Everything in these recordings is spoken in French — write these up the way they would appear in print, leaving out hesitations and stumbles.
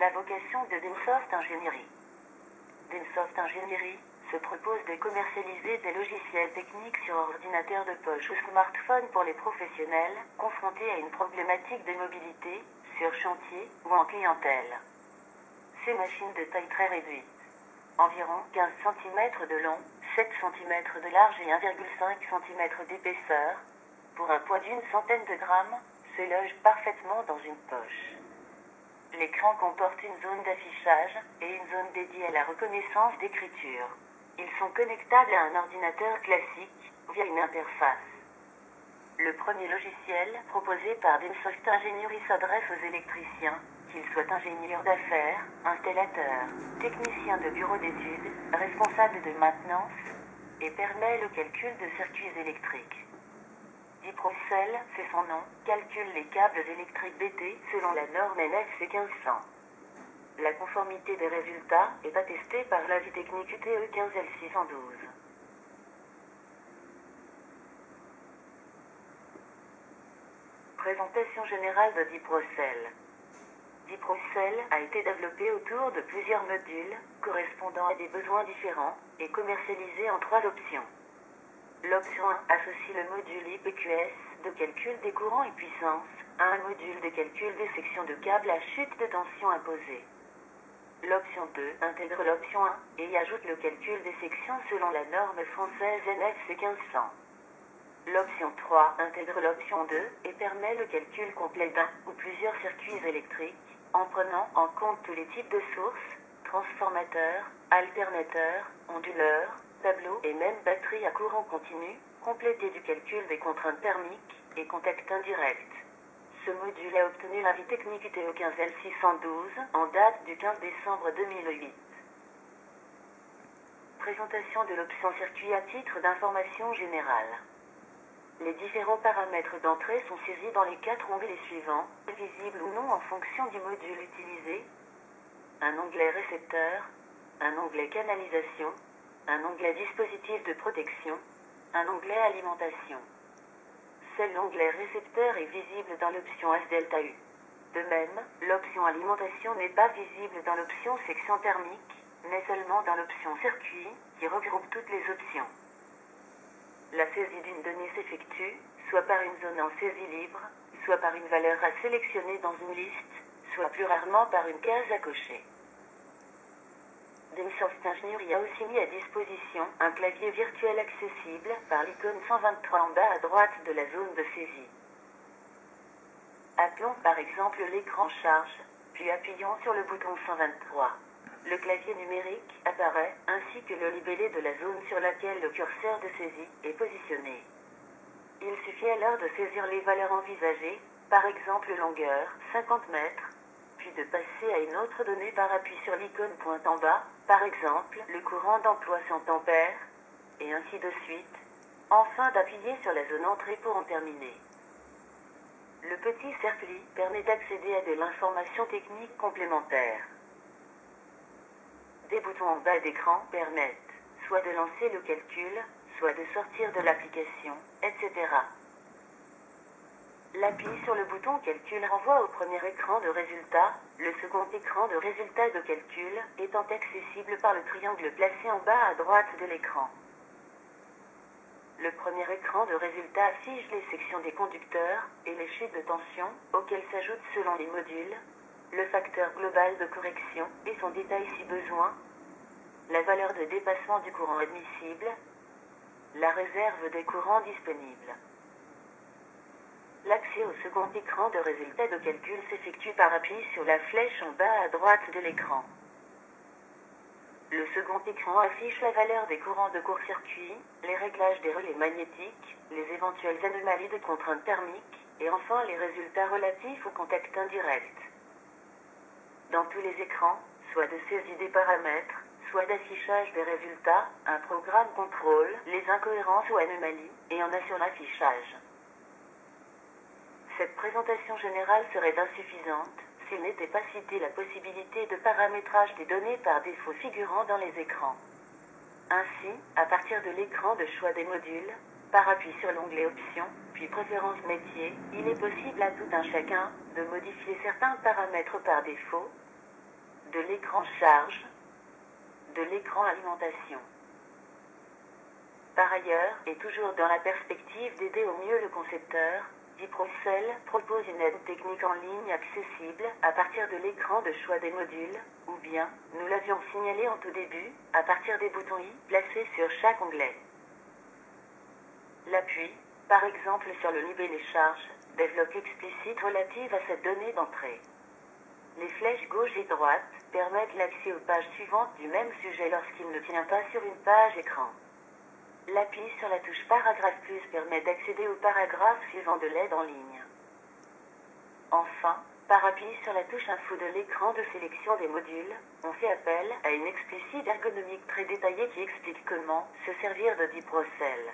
La vocation de Dimsoft Ingénierie. Dimsoft Ingénierie se propose de commercialiser des logiciels techniques sur ordinateur de poche ou smartphone pour les professionnels confrontés à une problématique de mobilité, sur chantier ou en clientèle. Ces machines de taille très réduite, environ 15 cm de long, 7 cm de large et 1,5 cm d'épaisseur, pour un poids d'une centaine de grammes, se logent parfaitement dans une poche. L'écran comporte une zone d'affichage et une zone dédiée à la reconnaissance d'écriture. Ils sont connectables à un ordinateur classique via une interface. Le premier logiciel proposé par Dimsoft Ingénierie s'adresse aux électriciens, qu'ils soient ingénieurs d'affaires, installateurs, techniciens de bureau d'études, responsables de maintenance, et permet le calcul de circuits électriques. Diprocell, c'est son nom, calcule les câbles électriques BT selon la norme NFC 1500. La conformité des résultats est attestée par l'avis technique UTE 15L612. Présentation générale de Diprocell. Diprocell a été développé autour de plusieurs modules, correspondant à des besoins différents, et commercialisé en 3 options. L'option 1 associe le module IPQS de calcul des courants et puissances à un module de calcul des sections de câbles à chute de tension imposée. L'option 2 intègre l'option 1 et y ajoute le calcul des sections selon la norme française NFC 1500. L'option 3 intègre l'option 2 et permet le calcul complet d'un ou plusieurs circuits électriques, en prenant en compte tous les types de sources, transformateurs, alternateurs, onduleurs, tableaux et même batteries à courant continu, complété du calcul des contraintes thermiques et contacts indirects. Ce module a obtenu l'avis technique UTE 15L612 en date du 15 décembre 2008. Présentation de l'option circuit à titre d'information générale. Les différents paramètres d'entrée sont saisis dans les 4 onglets suivants, visibles ou non en fonction du module utilisé. Un onglet récepteur, un onglet canalisation, un onglet dispositif de protection, un onglet alimentation. Seul l'onglet récepteur est visible dans l'option S-Delta-U. De même, l'option alimentation n'est pas visible dans l'option section thermique, mais seulement dans l'option circuit, qui regroupe toutes les options. La saisie d'une donnée s'effectue, soit par une zone en saisie libre, soit par une valeur à sélectionner dans une liste, soit plus rarement par une case à cocher. Dimsoft Ingénierie a aussi mis à disposition un clavier virtuel accessible par l'icône 123 en bas à droite de la zone de saisie. Appelons par exemple l'écran charge, puis appuyons sur le bouton 123. Le clavier numérique apparaît, ainsi que le libellé de la zone sur laquelle le curseur de saisie est positionné. Il suffit alors de saisir les valeurs envisagées, par exemple longueur, 50 mètres, puis de passer à une autre donnée par appui sur l'icône pointe en bas, par exemple le courant d'emploi 100 ampères, et ainsi de suite, enfin d'appuyer sur la zone entrée pour en terminer. Le petit circuit permet d'accéder à de l'information technique complémentaire. Des boutons en bas d'écran permettent soit de lancer le calcul, soit de sortir de l'application, etc. L'appui sur le bouton calcul renvoie au premier écran de résultat, le second écran de résultat de calcul étant accessible par le triangle placé en bas à droite de l'écran. Le premier écran de résultat affiche les sections des conducteurs et les chutes de tension, auxquelles s'ajoute selon les modules, le facteur global de correction et son détail si besoin, la valeur de dépassement du courant admissible, la réserve des courants disponibles. L'accès au second écran de résultat de calcul s'effectue par appui sur la flèche en bas à droite de l'écran. Le second écran affiche la valeur des courants de court-circuit, les réglages des relais magnétiques, les éventuelles anomalies de contraintes thermiques, et enfin les résultats relatifs au contact indirect. Dans tous les écrans, soit de saisie des paramètres, soit d'affichage des résultats, un programme contrôle les incohérences ou anomalies, et en assure l'affichage. Cette présentation générale serait insuffisante s'il n'était pas cité la possibilité de paramétrage des données par défaut figurant dans les écrans. Ainsi, à partir de l'écran de choix des modules, par appui sur l'onglet Options, puis Préférences métiers, il est possible à tout un chacun de modifier certains paramètres par défaut, de l'écran charge, de l'écran alimentation. Par ailleurs, et toujours dans la perspective d'aider au mieux le concepteur, Diprocell propose une aide technique en ligne accessible à partir de l'écran de choix des modules, ou bien, nous l'avions signalé en tout début, à partir des boutons I placés sur chaque onglet. L'appui, par exemple sur le libellé charge, développe explicite relative à cette donnée d'entrée. Les flèches gauche et droite permettent l'accès aux pages suivantes du même sujet lorsqu'il ne tient pas sur une page écran. L'appui sur la touche Paragraphe plus permet d'accéder au paragraphe suivant de l'aide en ligne. Enfin, par appui sur la touche Info de l'écran de sélection des modules, on fait appel à une explicite ergonomique très détaillée qui explique comment se servir de Diprocell.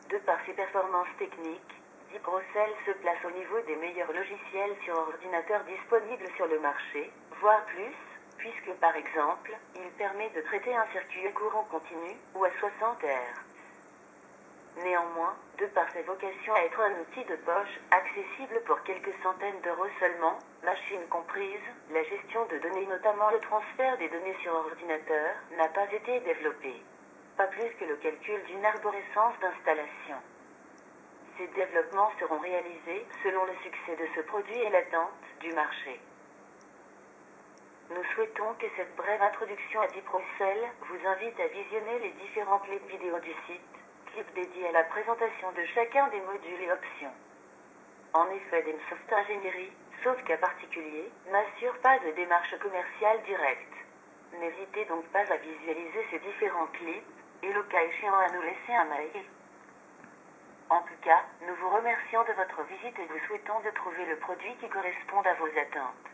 De par ses performances techniques, Diprocell se place au niveau des meilleurs logiciels sur ordinateur disponibles sur le marché, voire plus, puisque par exemple, il permet de traiter un circuit à courant continu, ou à 60 Hz. Néanmoins, de par sa vocation à être un outil de poche, accessible pour quelques centaines d'euros seulement, machines comprises, la gestion de données notamment le transfert des données sur ordinateur, n'a pas été développée. Pas plus que le calcul d'une arborescence d'installation. Ces développements seront réalisés selon le succès de ce produit et l'attente du marché. Nous souhaitons que cette brève introduction à Diprocell vous invite à visionner les différents clips vidéo du site, clips dédiés à la présentation de chacun des modules et options. En effet, Dimsoft Ingénierie, sauf cas particulier, n'assure pas de démarche commerciale directe. N'hésitez donc pas à visualiser ces différents clips, et le cas échéant à nous laisser un mail. En tout cas, nous vous remercions de votre visite et vous souhaitons de trouver le produit qui corresponde à vos attentes.